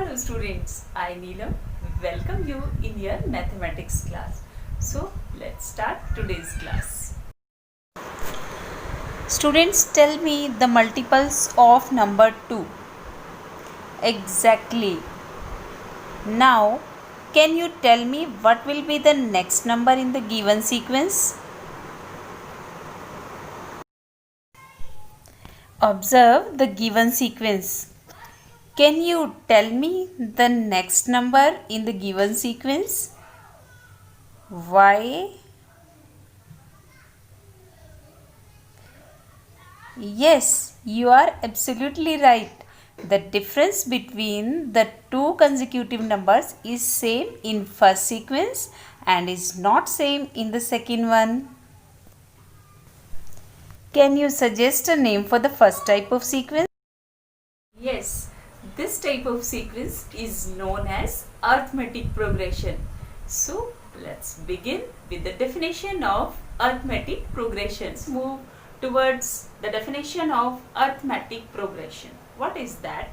Hello students, I Neelam welcome you in your mathematics class. So let's start today's class. Students, tell me the multiples of number 2. Exactly. Now, can you tell me what will be the next number in the given sequence? Observe the given sequence. Can you tell me the next number in the given sequence? Why? Yes, you are absolutely right. The difference between the two consecutive numbers is same in first sequence and is not same in the second one. Can you suggest a name for the first type of sequence? Yes, this type of sequence is known as arithmetic progression. So, let's begin with the definition of arithmetic progression. Let's move towards the definition of arithmetic progression. What is that?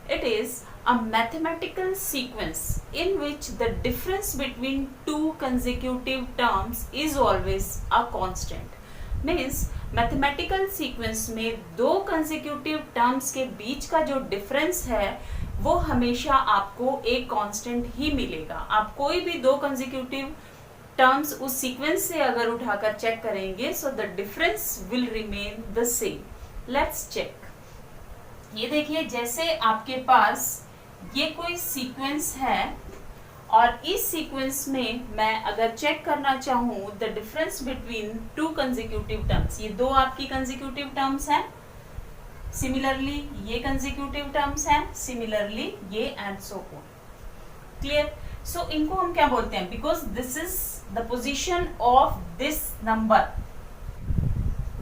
It is a mathematical sequence in which the difference between two consecutive terms is always a constant. Means mathematical sequence में दो consecutive terms के बीच का जो difference है वो हमेशा आपको एक कांस्टेंट ही मिलेगा. आप कोई भी दो कंसेक्यूटिव टर्म्स उस सीक्वेंस से अगर उठाकर चेक करेंगे so the difference will remain the same. Let's check. ये देखिए, जैसे आपके पास ये कोई सीक्वेंस है और इस सीक्वेंस में मैं अगर चेक करना चाहूँ the difference between two consecutive terms, ये दो आपकी कंसेक्यूटिव टर्म्स हैं, सिमिलरली ये कंसेक्यूटिव टर्म्स हैं, सिमिलरली ये एंड सो ऑन. क्लियर? सो इनको हम क्या बोलते हैं? Because this is the position of this number.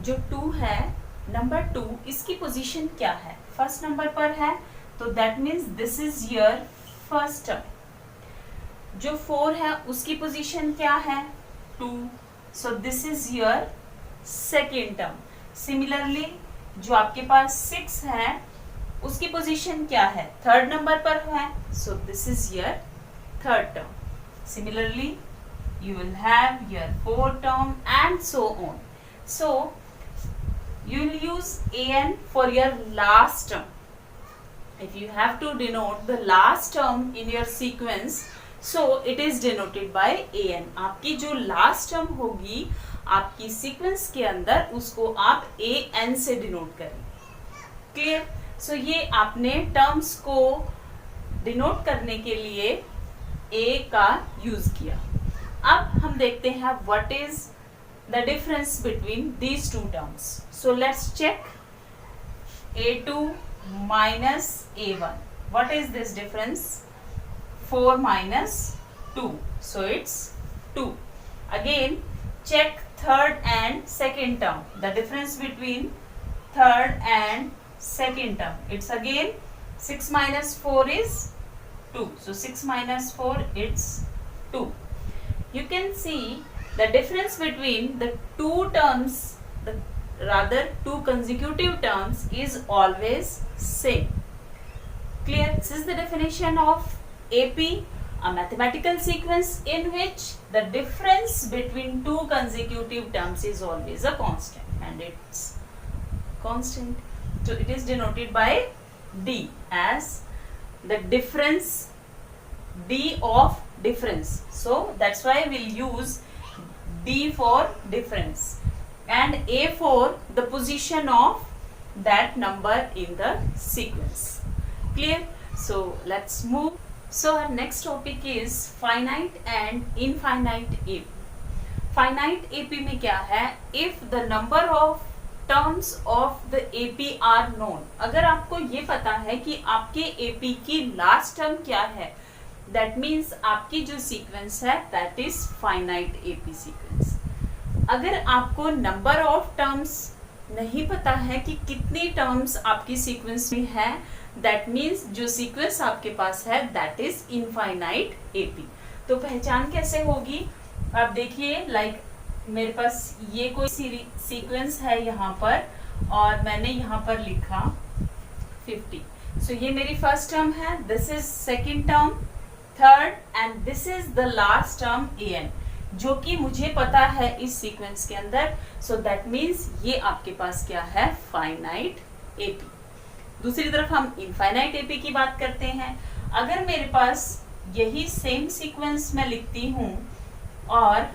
जो 2 है, नंबर 2, इसकी पोजीशन क्या है? फर्स्ट नंबर पर है, तो that means this is your first term. जो 4 है उसकी पोजीशन क्या है? 2. सो this is your second term. Similarly जो आपके पास 6 है उसकी पोजीशन क्या है? थर्ड नंबर पर है, सो this is your third term. Similarly you will have your fourth term and so on. So you will use an for your last term. If you have to denote the last term in your sequence, so it is denoted by an. आपकी जो last term होगी आपकी sequence के अंदर, उसको आप an से denote करेंगे. Clear? So ये आपने terms को denote करने के लिए a का use किया. अब हम देखते हैं what is the difference between these two terms. So let's check. a2 minus a1. What is this difference? 4 minus 2. So it's 2. Again check third and second term. The difference between third and second term. It's again 6 minus 4 is 2. So 6 minus 4 it's 2. You can see the difference between the two terms, rather two consecutive terms is always same. Clear? This is the definition of AP, a mathematical sequence in which the difference between two consecutive terms is always a constant, and it's constant. So it is denoted by D as the difference, D of difference. So that's why we'll use D for difference and A for the position of that number in the sequence. Clear? So let's move. So our next topic is finite and infinite AP. Finite AP में क्या है? If the number of terms of the AP are known. अगर आपको ये पता है कि आपके AP की last term क्या है, that means आपकी जो सीक्वेंस है that is finite AP sequence. अगर आपको नंबर ऑफ टर्म्स नहीं पता है कि कितनी टर्म्स आपकी सीक्वेंस में है, that means जो सीक्वेंस आपके पास है that is infinite AP. तो पहचान कैसे होगी? आप देखिए, लाइक मेरे पास ये कोई सीक्वेंस है यहाँ पर और मैंने यहाँ पर लिखा 50. सो ये मेरी फर्स्ट टर्म है, this is second term, third, and this is the last term an, जो कि मुझे पता है इस सीक्वेंस के अंदर. सो दैट मीन्स ये आपके पास क्या है, फाइनाइट AP. दूसरी तरफ हम इनफाइनाइट AP की बात करते हैं. अगर मेरे पास यही सेम सीक्वेंस मैं लिखती हूं और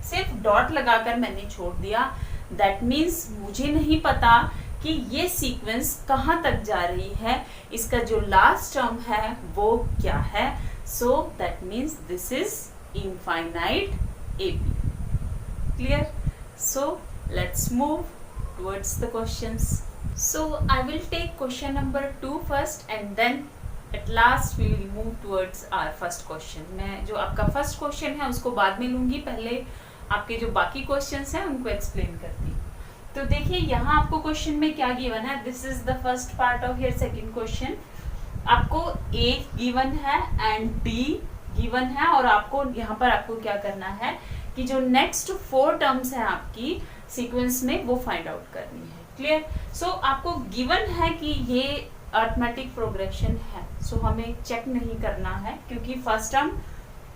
सिर्फ डॉट लगाकर मैंने छोड़ दिया, दैट मीन्स मुझे नहीं पता कि ये सीक्वेंस कहां तक जा रही है, इसका जो लास्ट टर्म है वो क्या है. So that means this is infinite AP. Clear? So let's move towards the questions. So I will take question number 2 first and then at last we will move towards our first question. मैं जो आपका first question है उसको बाद में लूंगी, पहले आपके जो बाकी क्वेश्चंस हैं उनको एक्सप्लेन करती हूँ. तो देखिए यहाँ आपको क्वेश्चन में क्या गिवन है. This is the first part of your second question. आपको A गिवन है एंड D गिवन है और आपको यहाँ पर आपको क्या करना है कि जो नेक्स्ट 4 टर्म्स हैं आपकी सीक्वेंस में वो फाइंड आउट करनी है. क्लियर? सो आपको गिवन है कि ये अरिथमेटिक प्रोग्रेशन है, सो हमें चेक नहीं करना है क्योंकि फर्स्ट टर्म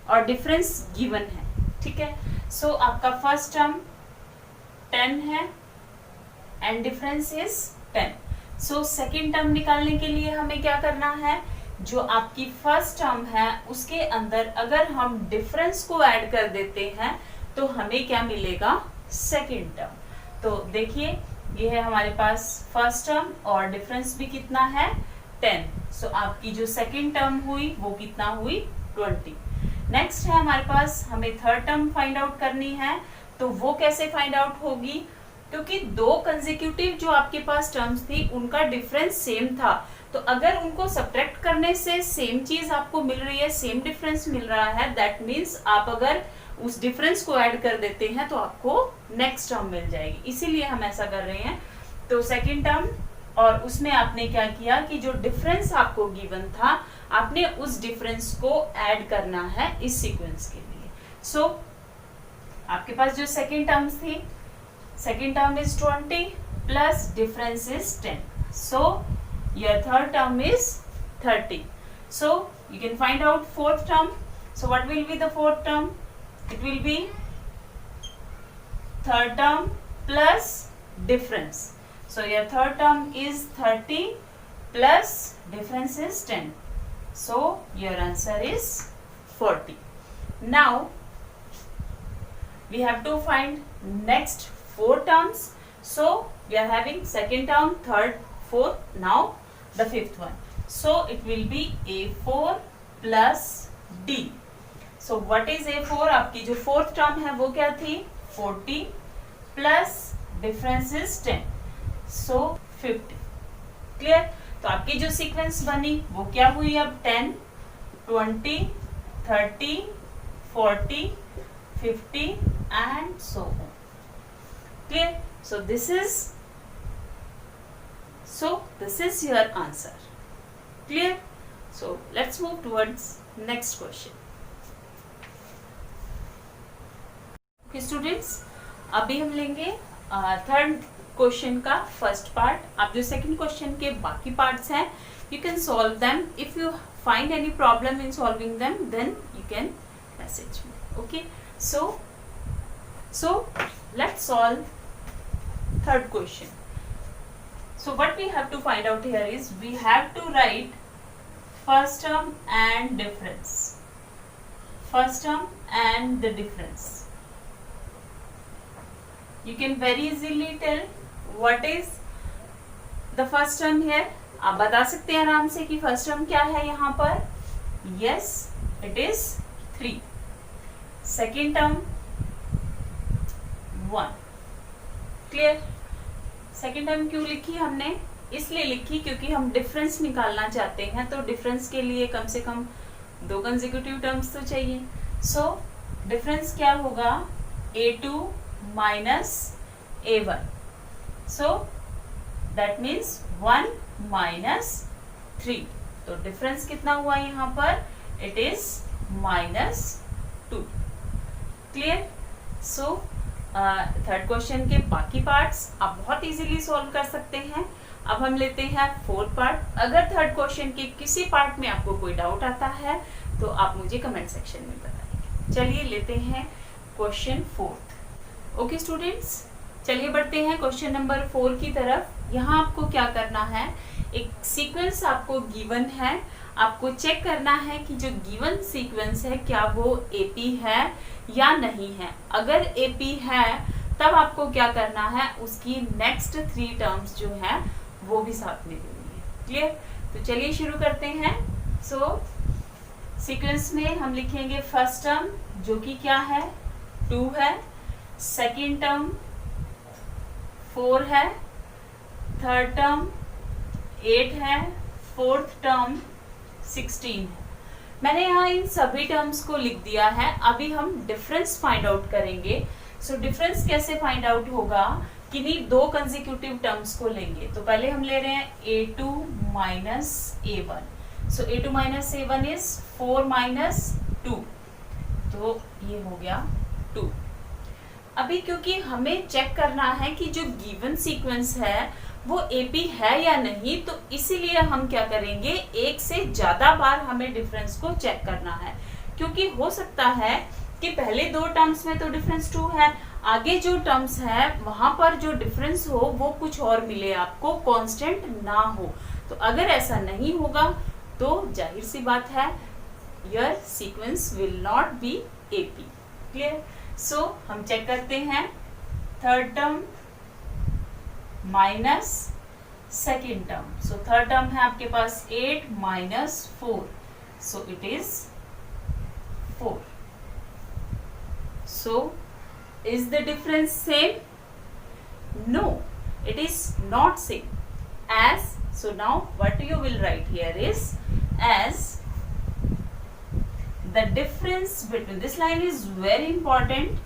और डिफरेंस गिवन है. ठीक है. सो आपका फर्स्ट टर्म 10 है and difference is 10. So second term निकालने के लिए हमें क्या करना है, जो आपकी फर्स्ट टर्म है उसके अंदर अगर हम डिफरेंस को ऐड कर देते हैं तो हमें क्या मिलेगा, सेकेंड टर्म. तो देखिए ये है हमारे पास फर्स्ट टर्म और डिफरेंस भी कितना है, 10. सो आपकी जो सेकेंड टर्म हुई वो कितना हुई, 20. नेक्स्ट है हमारे पास, हमें थर्ड टर्म फाइंड आउट करनी है. तो वो कैसे फाइंड आउट होगी, क्योंकि 2 कंसेक्यूटिव जो आपके पास टर्म्स थी उनका डिफरेंस सेम था. तो अगर उनको सब्ट्रैक्ट करने से सेम चीज आपको मिल रही है, सेम डिफरेंस मिल रहा है, दैट मीन्स आप अगर उस डिफरेंस को ऐड कर देते हैं तो आपको नेक्स्ट टर्म मिल जाएगी. इसीलिए हम ऐसा कर रहे हैं. तो सेकेंड टर्म और उसमें आपने क्या किया कि जो डिफरेंस आपको गिवन था आपने उस डिफरेंस को ऐड करना है इस सीक्वेंस के लिए. सो आपके पास जो सेकेंड टर्म्स थी, second term is 20 plus difference is 10. So your third term is 30. So you can find out fourth term. So what will be the fourth term? It will be third term plus difference. So your third term is 30 plus difference is 10. So your answer is 40. Now we have to find next 4 terms. So we are having second term, third, fourth. Now the fifth one. So it will be A4 plus D. So what is A4? आपकी जो fourth term है वो क्या थी, 40 plus difference is 10. So 50. Clear? तो आपकी जो sequence बनी वो क्या हुई, अब 10, 20, 30, 40, 50 and so on. Clear? So this is your answer. Clear? So let's move towards next question. Okay students, अभी हम लेंगे थर्ड क्वेश्चन का फर्स्ट पार्ट. आप जो सेकंड क्वेश्चन के बाकी पार्ट्स हैं you can solve them. If you find any problem in solving them then you can message me. Okay, so let's solve third question. So what we have to find out here is we have to write first term and difference. First term and the difference. You can very easily tell what is the first term here. आप बता सकते हैं आराम से कि first term क्या है यहाँ पर. Yes, it is 3. Second term 1. Clear? Second term क्यों लिखी हमने, इसलिए लिखी क्योंकि हम डिफरेंस निकालना चाहते हैं. तो डिफरेंस के लिए कम से कम 2 कंसेक्यूटिव टर्म्स तो चाहिए. सो डिफरेंस क्या होगा, A2 minus A1. So that means 1 minus 3. तो डिफरेंस कितना हुआ यहाँ पर, it is -2. Clear? So third question के बाकी पार्ट्स आप बहुत इजीली सॉल्व कर सकते हैं. अब हम लेते हैं फोर्थ पार्ट। अगर थर्ड क्वेश्चन के किसी पार्ट में आपको कोई डाउट आता है तो आप मुझे कमेंट सेक्शन में बताइए। चलिए लेते हैं क्वेश्चन फोर्थ। ओके स्टूडेंट्स, चलिए बढ़ते हैं क्वेश्चन नंबर 4 की तरफ। यहाँ आपको क्या करना है, एक सीक्वेंस आपको गिवन है, आपको चेक करना है कि जो गिवन सीक्वेंस है क्या वो एपी है या नहीं है। अगर एपी है तब आपको क्या करना है, उसकी नेक्स्ट 3 टर्म्स जो है वो भी साथ में देनी है। क्लियर? तो चलिए शुरू करते हैं। सो सीक्वेंस में हम लिखेंगे फर्स्ट टर्म जो कि क्या है 2 है, सेकेंड टर्म 4 है, थर्ड टर्म 8 है, फोर्थ टर्म 16 है। मैंने यहाँ इन सभी टर्म्स को लिख दिया है। अभी हम डिफरेंस फाइंड आउट करेंगे। सो डिफरेंस कैसे फाइंड आउट होगा, किन्हीं 2 कंसेक्यूटिव टर्म्स को लेंगे। तो पहले हम ले रहे हैं a2 minus a1। So a2 minus a1 is 4 minus 2, तो ये हो गया 2। अभी क्योंकि हमें चेक करना है कि जो गिवन सीक्वेंस है वो एपी है या नहीं, तो इसीलिए हम क्या करेंगे, एक से ज्यादा बार हमें डिफरेंस को चेक करना है। क्योंकि हो सकता है कि पहले 2 टर्म्स में तो डिफरेंस 2 है, आगे जो टर्म्स है वहां पर जो डिफरेंस हो वो कुछ और मिले आपको, कांस्टेंट ना हो। तो अगर ऐसा नहीं होगा तो जाहिर सी बात है your sequence will not be AP. Clear? So हम चेक करते हैं, third term minus second term. So third term है आपके पास 8 minus 4, so it is 4। So is the difference same? No, it is not same. As, so now what you will write here is as the difference between, this line is very important,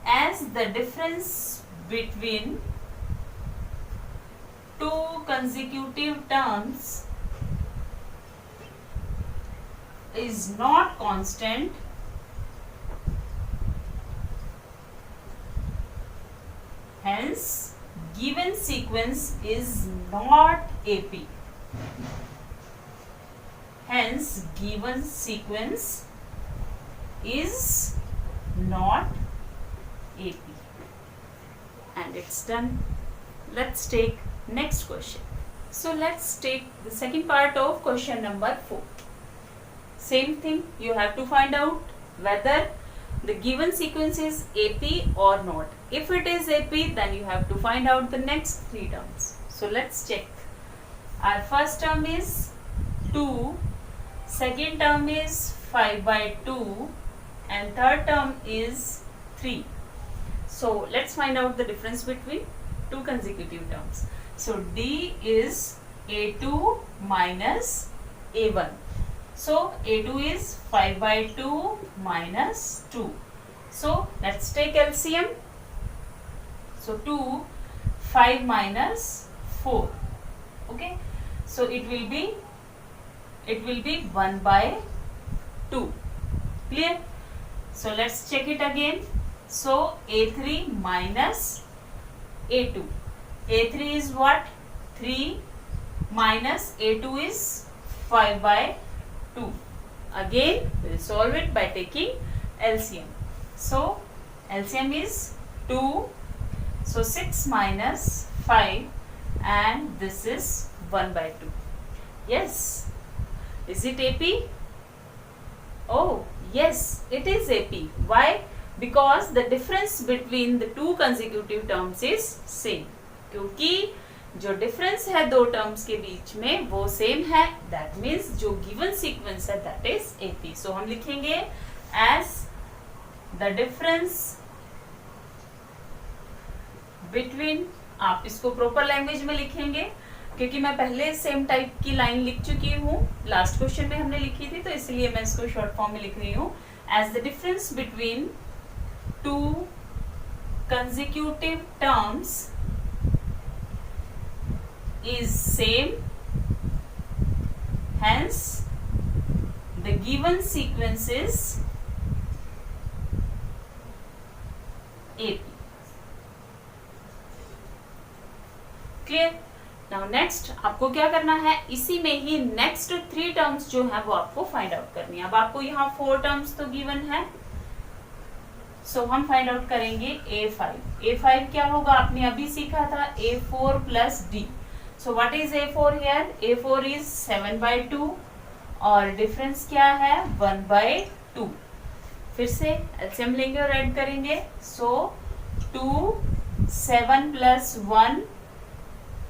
as the difference between 2 consecutive terms is not constant, hence given sequence is not AP. Hence given sequence is not AP. And it's done. Let's take next question. So let's take the second part of question number 4. Same thing, you have to find out whether the given sequence is AP or not. If it is AP, then you have to find out the next 3 terms. So let's check. Our first term is 2, second term is 5 by 2, and third term is 3. So let's find out the difference between 2 consecutive terms. So D is A2 minus A1. So A2 is 5 by 2 minus 2. So let's take LCM. So 2, 5 minus 4. Okay. So it will be 1 by 2. Clear? So let's check it again. So A3 minus A2. A3 is what? 3 minus A2 is 5 by 2. Again we will solve it by taking LCM. So LCM is 2. So 6 minus 5, and this is 1 by 2. Yes. Is it AP? Oh yes, it is AP. Why? Because the difference between the 2 consecutive terms is same. क्योंकि जो difference है 2 terms के बीच में वो same है, that means जो given sequence है that is AP. सो हम लिखेंगे एज द डिफरेंस बिटवीन, आप इसको प्रॉपर लैंग्वेज में लिखेंगे क्योंकि मैं पहले सेम टाइप की लाइन लिख चुकी हूँ, लास्ट क्वेश्चन में हमने लिखी थी, तो इसलिए मैं इसको शॉर्ट फॉर्म में लिख रही हूँ। As the difference between 2 consecutive terms is same, hence the given sequence is AP. Clear? Next आपको क्या करना है, इसी में ही नेक्स्ट 3 टर्म्स जो है वो आपको फाइंड आउट करनी है। अब आपको यहाँ 4 टर्म्स तो गिवन है, सो हम फाइंड आउट करेंगे A5। A5 क्या होगा, आपने अभी सीखा था A4 plus D। So what is A4 here, A4 is 7/2 और डिफरेंस क्या है 1/2। फिर से एलसीएम लेंगे और ऐड करेंगे, सो 2 7 plus 1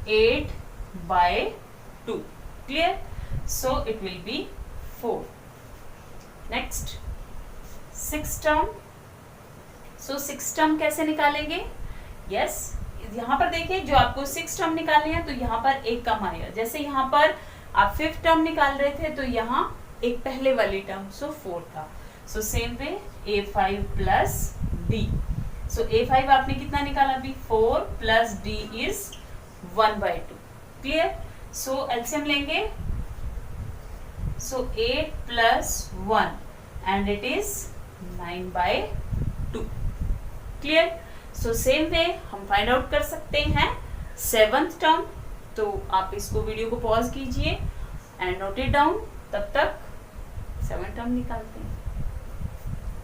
8/2। Clear, so it will B 4। Next 6 term. So 6 term कैसे निकालेंगे, यस यहाँ पर देखिए जो आपको 6 टर्म निकालने हैं तो यहाँ पर एक कम आएगा। जैसे यहाँ पर आप 5th टर्म निकाल रहे थे तो यहाँ एक पहले वाली टर्म, सो 4 था। So same way A5 plus D। सो A5 आपने कितना निकाला अभी, 4 plus D is 1/2। Clear, so LCM लेंगे, सो 8 plus 1 and it is 9/2। Clear, so same way हम फाइंड आउट कर सकते हैं 7th टर्म। तो आप इसको वीडियो को पॉज कीजिए एंड नोट इट डाउन, तब तक 7th टर्म निकालते हैं।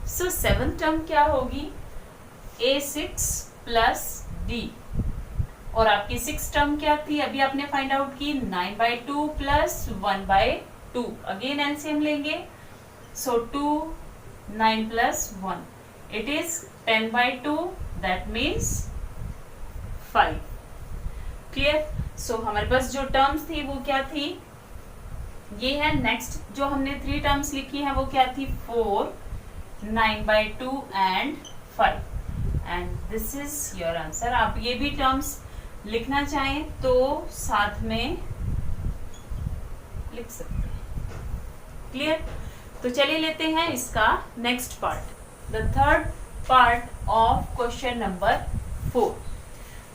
सो 7th टर्म क्या होगी, A6 प्लस D। और आपकी 6 टर्म क्या थी, अभी आपने फाइंड आउट की 9/2 प्लस 1/2। अगेन एलसीएम लेंगे, so 2 9 plus 1 it is 10/2, that means 5। Clear, so हमारे पास जो टर्म्स थी वो क्या थी, ये है। नेक्स्ट जो हमने 3 टर्म्स लिखी है वो क्या थी, 4 9/2 and 5 and this is your answer. आप ये भी टर्म्स लिखना चाहें तो साथ में लिख सकते हैं। क्लियर, तो चलिए लेते हैं इसका next part, the third part of question number 4।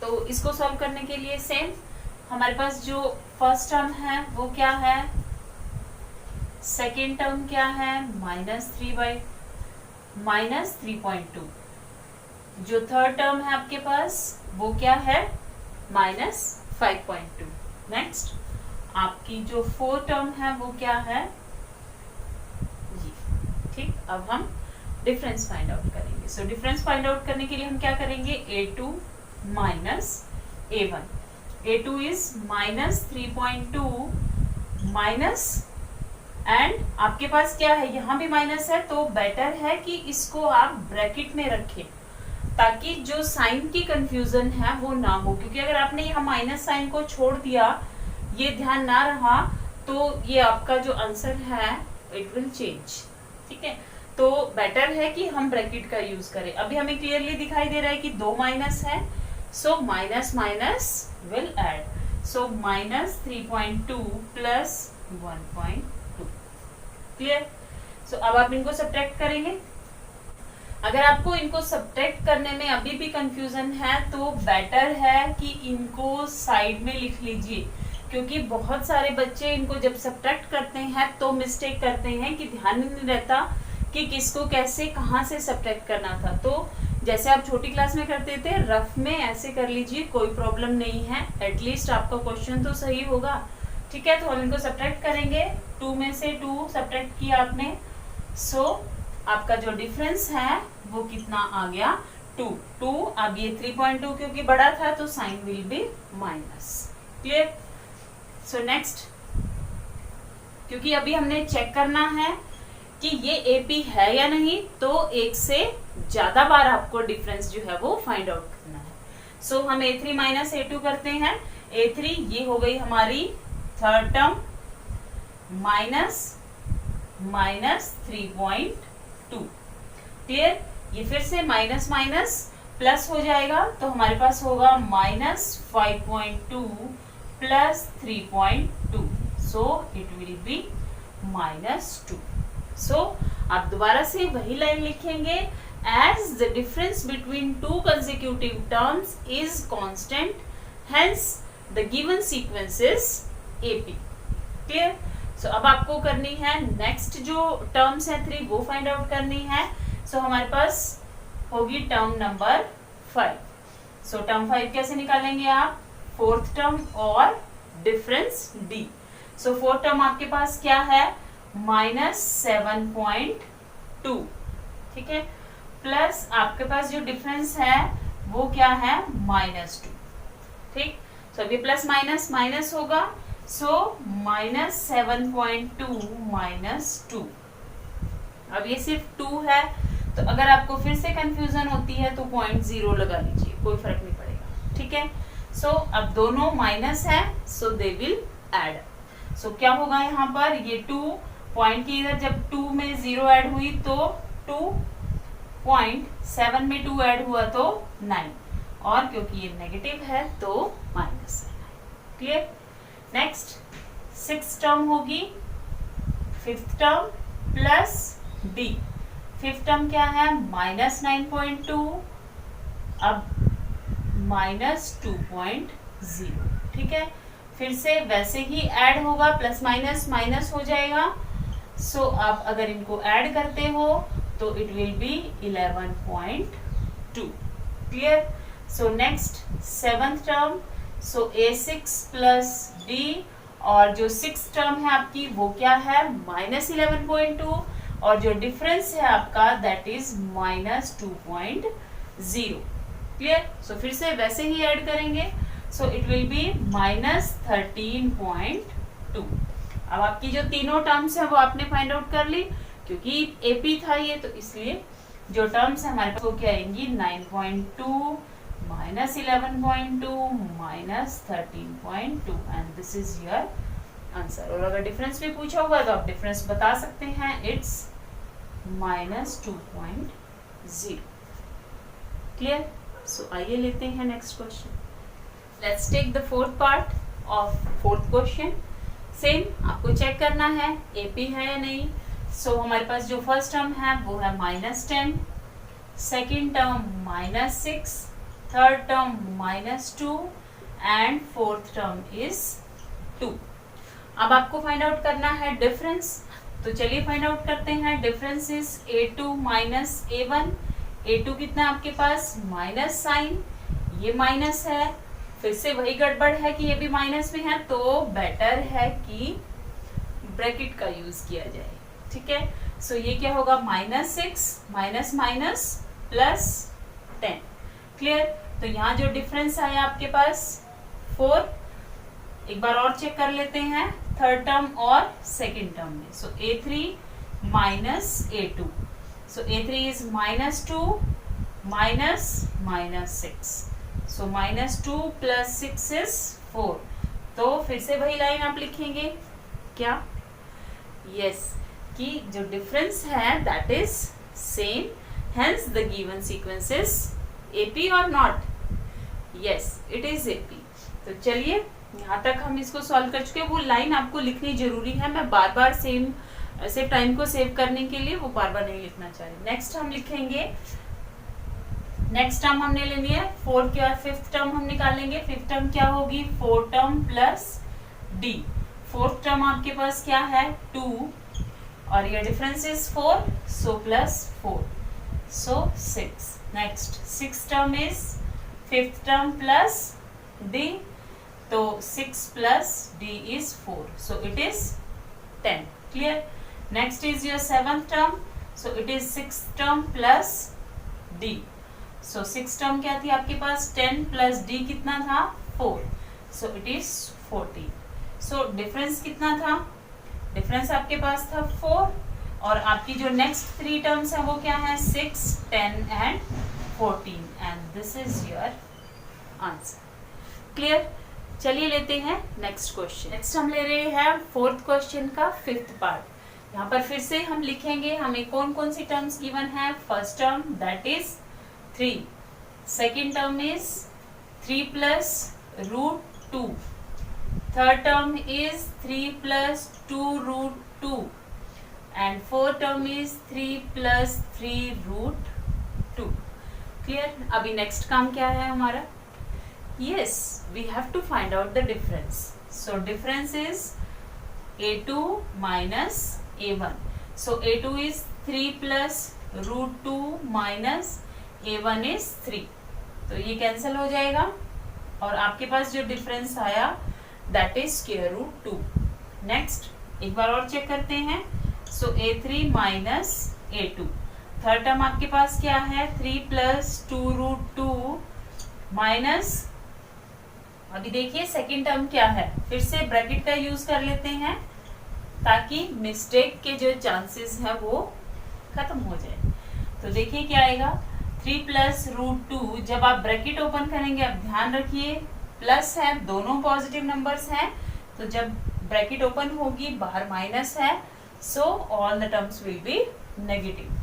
तो इसको सॉल्व करने के लिए सेम हमारे पास जो फर्स्ट टर्म है वो क्या है, सेकेंड टर्म क्या है -3/-3.2। जो थर्ड टर्म है आपके पास वो क्या है -5.2। नेक्स्ट आपकी जो फोर्थ टर्म है वो क्या है जी। ठीक, अब हम डिफरेंस फाइंड आउट करेंगे। सो डिफरेंस फाइंड आउट करने के लिए हम क्या करेंगे, A2 minus A1। A2 is -3.2 minus, and आपके पास क्या है, यहाँ भी माइनस है, तो बेटर है कि इसको आप ब्रैकेट में रखें ताकि जो साइन की कंफ्यूजन है वो ना हो। क्योंकि अगर आपने यहाँ माइनस साइन को छोड़ दिया, ये ध्यान ना रहा, तो ये आपका जो आंसर है इट विल चेंज। ठीक है, तो बेटर है कि हम ब्रैकेट का यूज करें। अभी हमें क्लियरली दिखाई दे रहा है कि 2 माइनस है, so minus minus will add, so -3.2 plus 1.2। Clear, so अब आप इनको सब्ट्रैक्ट करेंगे। अगर आपको इनको सब्ट्रैक्ट करने में अभी भी कंफ्यूजन है तो बेटर है कि इनको साइड में लिख लीजिए, क्योंकि बहुत सारे बच्चे इनको जब सब्ट्रैक्ट करते हैं तो मिस्टेक करते हैं कि ध्यान ही नहीं रहता कि किसको कैसे कहाँ से सब्ट्रैक्ट करना था। तो जैसे आप छोटी क्लास में करते थे, रफ में ऐसे कर लीजिए, कोई प्रॉब्लम नहीं है, एटलीस्ट आपका क्वेश्चन तो सही होगा। ठीक है, तो हम इनको सब्ट्रैक्ट करेंगे। 2 में से 2 सब्ट्रैक्ट किया आपने, सो आपका जो डिफरेंस है वो कितना आ गया 2। अब ये 3.2 क्योंकि बड़ा था तो sign will be minus. Clear, so next, क्योंकि अभी हमने चेक करना है कि ये AP है या नहीं, तो एक से ज्यादा बार आपको डिफरेंस जो है वो फाइंड आउट करना है। सो हम A3 माइनस A2 करते हैं। A3 ये हो गई हमारी थर्ड टर्म माइनस 3.2। क्लियर, ये फिर से माइनस माइनस प्लस हो जाएगा, तो हमारे पास होगा -5.2 plus 3.2, so it will be -2। So आप दोबारा से वही लाइन लिखेंगे, as the difference between 2 consecutive terms is constant, hence the given sequence is AP। Clear, so अब आपको करनी है नेक्स्ट जो टर्म्स है 3 वो फाइंड आउट करनी है। सो हमारे पास होगी टर्म नंबर 5। सो टर्म 5 कैसे निकालेंगे आप, 4th टर्म और डिफरेंस डी। सो फोर्थ टर्म आपके पास क्या है, -7.2, ठीक है, प्लस आपके पास जो डिफरेंस है वो क्या है, -2, ठीक। सो अभी प्लस माइनस माइनस होगा, सो -7.2 -2। अब ये सिर्फ 2 है, तो अगर आपको फिर से कंफ्यूजन होती है तो 0.0 लगा लीजिए, कोई फर्क नहीं पड़ेगा, ठीक है। सो अब दोनों माइनस है, सो दे विल ऐड। सो क्या होगा यहाँ पर, ये 2 पॉइंट की इधर जब 2 में 0 ऐड हुई तो 2.7 में 2 ऐड हुआ तो 9, और क्योंकि ये नेगेटिव है तो माइनस है। क्लियर। नेक्स्ट 6th टर्म होगी 5th term plus D. 5th term क्या है, -9.2, अब -2.0, ठीक है। फिर से वैसे ही ऐड होगा, प्लस माइनस माइनस हो जाएगा। सो अब अगर इनको ऐड करते हो तो it will B 11.2। Clear. So next 7th term, so A6 plus D, और जो 6th टर्म है आपकी वो क्या है, -11.2, और जो डिफरेंस है आपका दैट इज -2.0। क्लियर। सो फिर से वैसे ही ऐड करेंगे, सो इट विल बी -13.2। अब आपकी जो तीनों टर्म्स है वो आपने फाइंड आउट कर ली, क्योंकि एपी था ये, तो इसलिए जो टर्म्स है हमारे पास वो क्या आएंगी, 9.2 -11.2 -13.2, and this is your answer. और अगर डिफरेंस भी पूछा होगा तो आप डिफरेंस बता सकते हैं, इट्स -2.0। क्लियर। सो आइए लेते हैं next question. Let's take the fourth part of fourth question. Same आपको चेक करना है एपी है या नहीं। सो हमारे पास जो फर्स्ट टर्म है वो है -10, second term -6, third term -2, and fourth term is 2। अब आपको फाइंड आउट करना है डिफरेंस, तो चलिए फाइंड आउट करते हैं। Difference is A2 - A1। A2 कितना आपके पास, माइनस साइन, ये माइनस है, फिर से वही गड़बड़ है कि ये भी माइनस में है, तो बेटर है कि ब्रैकेट का यूज किया जाए, ठीक है। सो ये क्या होगा, -6 माइनस माइनस प्लस 10। क्लियर। तो यहाँ जो डिफरेंस आया आपके पास 4, एक बार और चेक कर लेते हैं थर्ड टर्म और सेकेंड टर्म में। सो A3 minus A2, so A3 is -2 minus -6, so -2 plus 6 is 4। तो फिर से वही लाइन आप लिखेंगे क्या, यस, कि जो डिफरेंस है that is same, hence the given sequence is AP और not, yes it is AP। तो चलिए यहाँ तक हम इसको सॉल्व कर चुके हैं। वो लाइन आपको लिखनी जरूरी है, मैं बार बार सेम ऐसे टाइम को सेव करने के लिए वो बार बार नहीं लिखना चाहिए। नेक्स्ट हम लिखेंगे, नेक्स्ट टर्म हमने लेनी है 4 के और 5th टर्म हम निकालेंगे। 5th टर्म क्या होगी, 4 term plus D. 4th term आपके पास क्या है 2, और ये difference is 4, so plus 4, so 6। Next 6th term is 5th term plus D, तो 6 plus d is 4, so it is 10. Clear. Next is your 7th term, so it is 6th term plus d. So 6th term क्या थी आपके पास, 10 plus d कितना था 4, so it is 14. So difference कितना था, difference आपके पास था 4, और आपकी जो next 3 terms है वो क्या है 6, 10 and 14, and this is your answer. Clear. चलिए लेते हैं नेक्स्ट क्वेश्चन। नेक्स्ट हम ले रहे हैं 4th क्वेश्चन का 5th पार्ट। यहाँ पर फिर से हम लिखेंगे हमें कौन कौन सी टर्म्स गिवन है। First term that is 3, second term is 3 plus √2, third term is 3 plus 2√2, and fourth term is 3 plus 3√2। Clear. अभी नेक्स्ट काम क्या है हमारा, yes we have to find out the difference. So difference is A2 minus A1. So A2 is 3 plus √2 minus A1 is 3. तो ये cancel हो जाएगा, और आपके पास जो डिफरेंस आया that is square root 2। Next एक बार और चेक करते हैं। सो a3 minus a2। Third term आपके पास क्या है, 3 प्लस 2 रूट 2 माइनस, अभी देखिए सेकेंड टर्म क्या है, फिर से ब्रैकेट का यूज कर लेते हैं ताकि मिस्टेक के जो चांसेस है वो खत्म हो जाए। तो देखिए क्या आएगा, 3 प्लस रूट 2, जब आप ब्रैकेट ओपन करेंगे, अब ध्यान रखिए प्लस है, दोनों पॉजिटिव नंबर्स हैं, तो जब ब्रैकेट ओपन होगी बाहर माइनस है, so all the terms will be negative.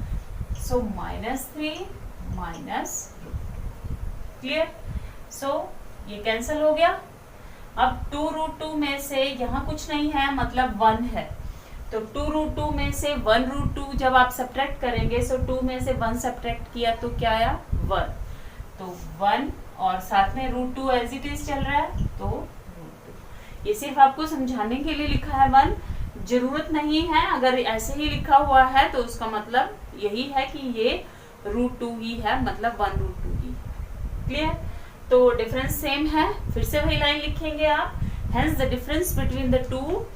So -3 minus root, clear. So ये कैंसिल हो गया। अब 2 रूट 2 में से यहाँ कुछ नहीं है, मतलब 1 है, तो 2 रूट 2 में से 1 रूट 2 जब आप सब्ट्रैक्ट करेंगे, सो 2 में से 1 सब्ट्रैक्ट किया तो क्या आया, 1, तो 1 और साथ में रूट 2 एज इट इज चल रहा है, तो रूट 2। ये सिर्फ आपको समझाने के लिए लिखा है 1, जरूरत नहीं है, अगर ऐसे ही लिखा हुआ है तो उसका मतलब यही है कि ये रूट 2 ही है, मतलब 1 रूट 2 ही, क्लियर। तो डिफरेंस सेम है, फिर से वही लाइन लिखेंगे आप, hence the difference between the two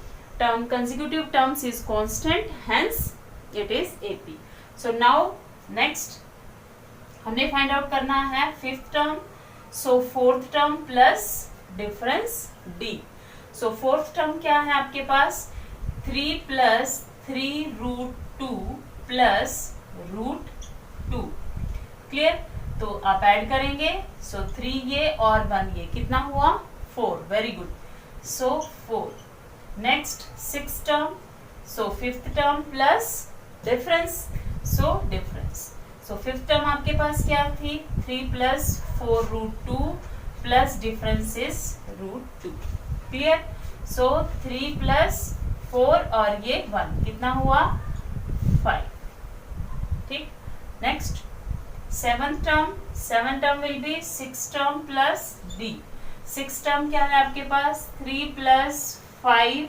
term consecutive terms is constant, hence it is AP. So now next हमने फाइंड आउट करना है fifth term, so fourth term plus difference D। So fourth term क्या है आपके पास, 3 plus 3 root 2 plus root 2, clear. तो आप add करेंगे, सो 3 ये और 1 ये, कितना हुआ, 4, very good, so 4। Next six term, so fifth term plus difference, so difference. So fifth term आपके पास क्या थी, 3 plus 4 root 2 plus difference is root 2, clear. So 3 plus 4 और ये 1, कितना हुआ, 5, ठीक। Next seventh term will be 6 term plus D। 6 term क्या है आपके पास, 3 प्लस 5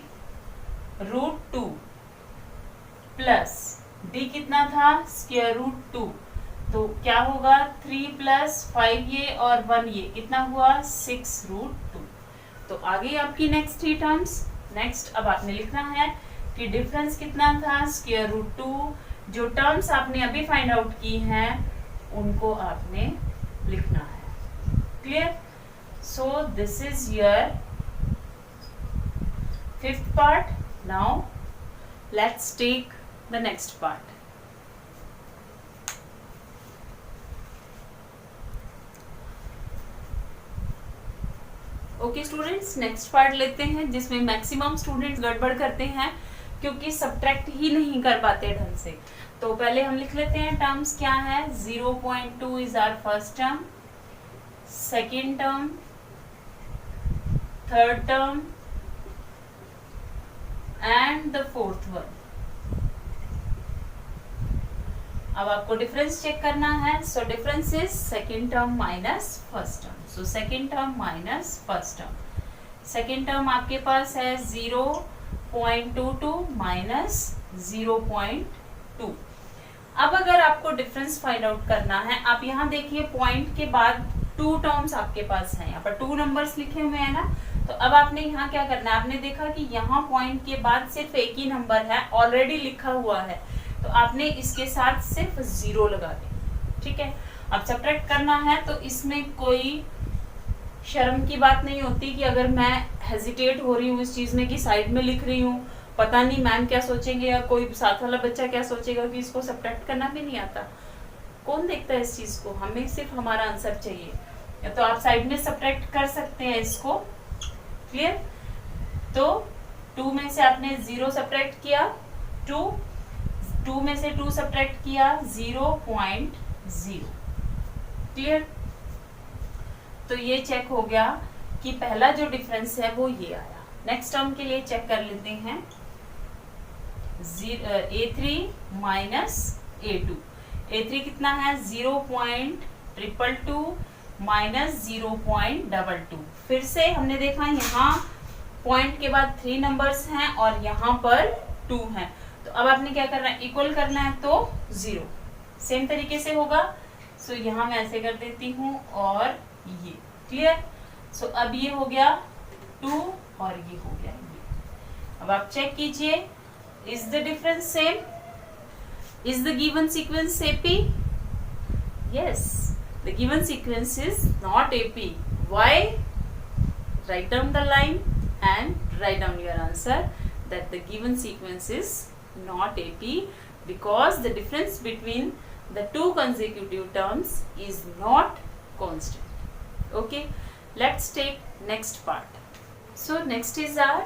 रूट 2 प्लस D कितना था, स्क्वायर रूट 2, तो क्या होगा, 3 प्लस 5 ये और 1 ये, कितना हुआ, 6 रूट 2। तो आगे आपकी नेक्स्ट 3 टर्म्स। नेक्स्ट अब आपने लिखना है कि डिफरेंस कितना था, स्क्वायर रूट 2, जो टर्म्स आपने अभी फाइंड आउट की हैं उनको आपने लिखना है, clear. So this is your fifth part. Now let's take the next part. Okay students, next part लेते हैं जिसमें मैक्सिमम स्टूडेंट्स गड़बड़ करते हैं क्योंकि सब्ट्रैक्ट ही नहीं कर पाते ढंग से। तो पहले हम लिख लेते हैं टर्म्स क्या है, 0.2 is our first term, second term, third term and the fourth one. अब आपको डिफरेंस चेक करना है, so difference is second term minus first term. So second term minus first term, second term आपके पास है 0.22 minus 0.2। अब अगर आपको डिफरेंस फाइंड आउट करना है, आप यहाँ देखिए पॉइंट के बाद 2 टर्म्स आपके पास हैं, यहाँ पर 2 नंबर्स लिखे हुए हैं ना, तो अब आपने यहाँ क्या करना है, आपने देखा कि यहाँ पॉइंट के बाद सिर्फ एक ही नंबर है, ऑलरेडी लिखा हुआ है, तो आपने इसके साथ सिर्फ 0 लगा दें, ठीक है। अब सब्ट्रैक्ट करना है तो इसमें कोई शर्म की बात नहीं होती कि अगर मैं हेजिटेट हो रही हूँ इस चीज में कि साइड में लिख रही हूँ, पता नहीं मैम क्या सोचेंगे या कोई साथ वाला बच्चा क्या सोचेगा कि इसको सब्ट्रैक्ट करना भी नहीं आता। कौन देखता है इस चीज को, हमें सिर्फ हमारा आंसर चाहिए, या तो आप साइड में सब्ट्रैक्ट कर सकते हैं इसको, क्लियर। तो 2 में से आपने 0 सब्ट्रैक्ट किया, 2 में से 2 सब्ट्रैक्ट किया 0.0, क्लियर। तो ये चेक हो गया कि पहला जो डिफरेंस है वो ये आया। नेक्स्ट टर्म के लिए चेक कर लेते हैं, A3 माइनस A2। A3 कितना है, 0.222 माइनस 0.22। फिर से हमने देखा यहाँ पॉइंट के बाद 3 नंबर्स हैं और यहाँ पर 2 हैं, तो अब आपने क्या करना है, इक्वल करना है, तो 0 सेम तरीके से होगा। सो यहाँ मैं ऐसे कर देती हूँ और ये, क्लियर। सो अब ये हो गया 2 और ये हो गया ये. अब आप चेक कीजिए, is the difference same? Is the given sequence AP? Yes, the given sequence is not AP. Why? Write down the line and write down your answer that the given sequence is not AP because the difference between the two consecutive terms is not constant. Okay, let's take next part. So next is our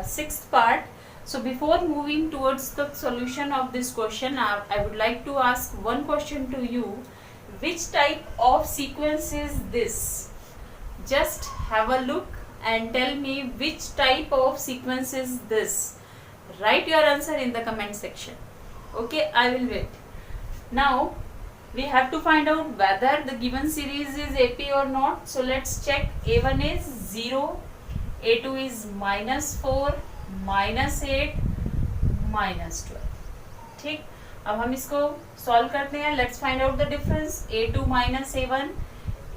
sixth part. So before moving towards the solution of this question, I would like to ask one question to you. Which type of sequence is this? Just have a look and tell me which type of sequence is this. Write your answer in the comment section. Okay, I will wait. Now we have to find out whether the given series is AP or not. So let's check. A1 is 0, A2 is -4, -8, -12. ठीक, अब हम इसको solve करते हैं. Let's find out the difference. A2 - A1,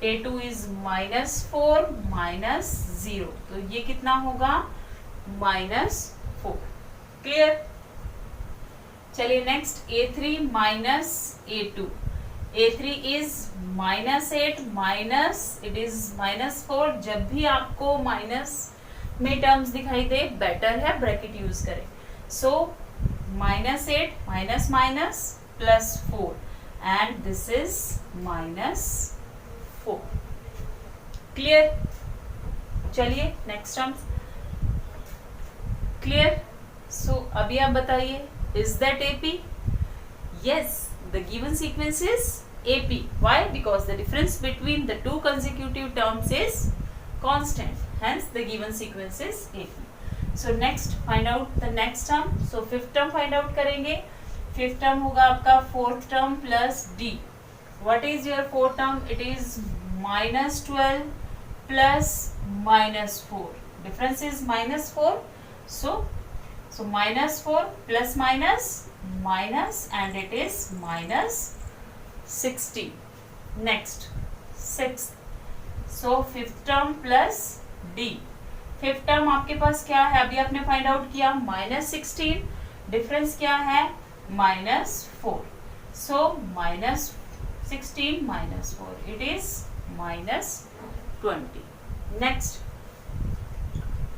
A2 is -4 -0, तो ये कितना होगा? -4. क्लियर? चलिए next. A3 - A2, A3 is -8 minus it is -4. जब भी आपको माइनस में टर्म्स दिखाई दे, बेटर है ब्रैकेट यूज करें. सो -8 minus minus +4 and this is -4. Clear? चलिए नेक्स्ट टर्म. क्लियर? सो अभी आप बताइए, is that AP? Yes, the given sequence is AP. Why? Because the difference between the two consecutive terms is constant, hence the given sequence is AP. So next find out the next term. So fifth term find out करेंगे. Fifth term होगा आपका fourth term plus D. What is your fourth term? It is -12 plus -4. Difference is -4. So -4 plus minus and it is -16. Next, sixth. So fifth term plus D. Fifth term आपके पास क्या है? अभी आपने find out किया -16. Difference क्या है? -4. So -16 -4, it is -20. Next,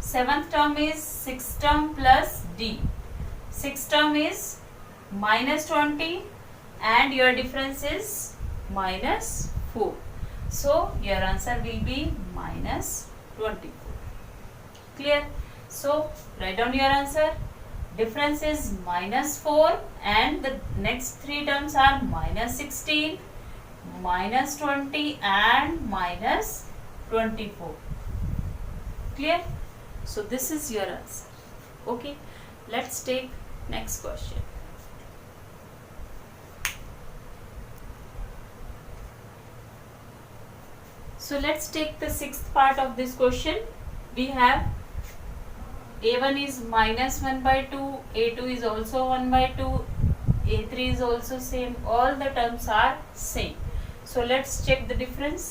seventh term is sixth term plus D. Sixth term is -20 and your difference is -4. So your answer will be -24. Clear? So write down your answer. Difference is -4 and the next three terms are -16, -20 and -24. Clear? So this is your answer. Okay, let's take next question. So let's take the sixth part of this question. We have A1 is -1/2, A2 is also 1/2, A3 is also same. All the terms are same. So let's check the difference.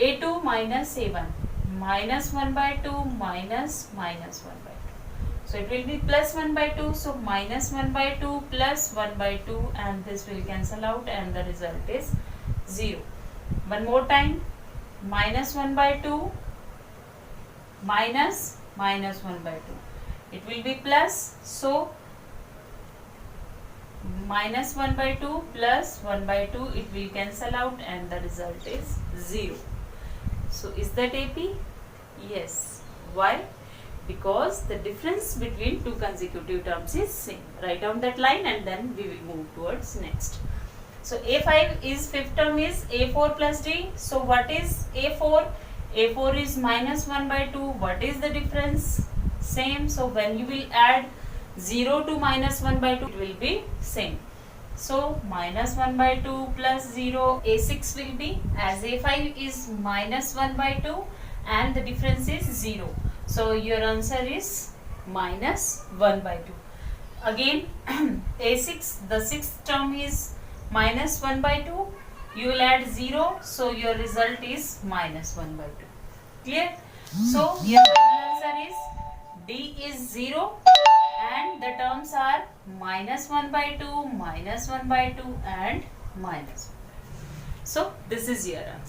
A2 minus A1, -1/2 minus -1/2. So it will be +1/2. So -1/2 plus 1/2 and this will cancel out and the result is 0. One more time. -1/2 minus -1/2. It will be plus. So -1/2 plus 1/2, it will cancel out and the result is 0. So is that AP? Yes. Why? Because the difference between two consecutive terms is same. Write down that line and then we will move towards next. So A5 is fifth term is A4 plus D. So what is A4? A4 is -1/2. What is the difference? Same. So when you will add 0 to -1/2, it will be same. So -1/2 plus 0, A6 will be, as A5 is -1/2 and the difference is 0. So your answer is -1/2. Again A6, the sixth term is -1/2. You will add 0, so your result is -1/2. Clear? So your final answer answer is D is 0 and the terms are minus 1 by 2, minus 1 by 2 and minus 1. So this is your answer.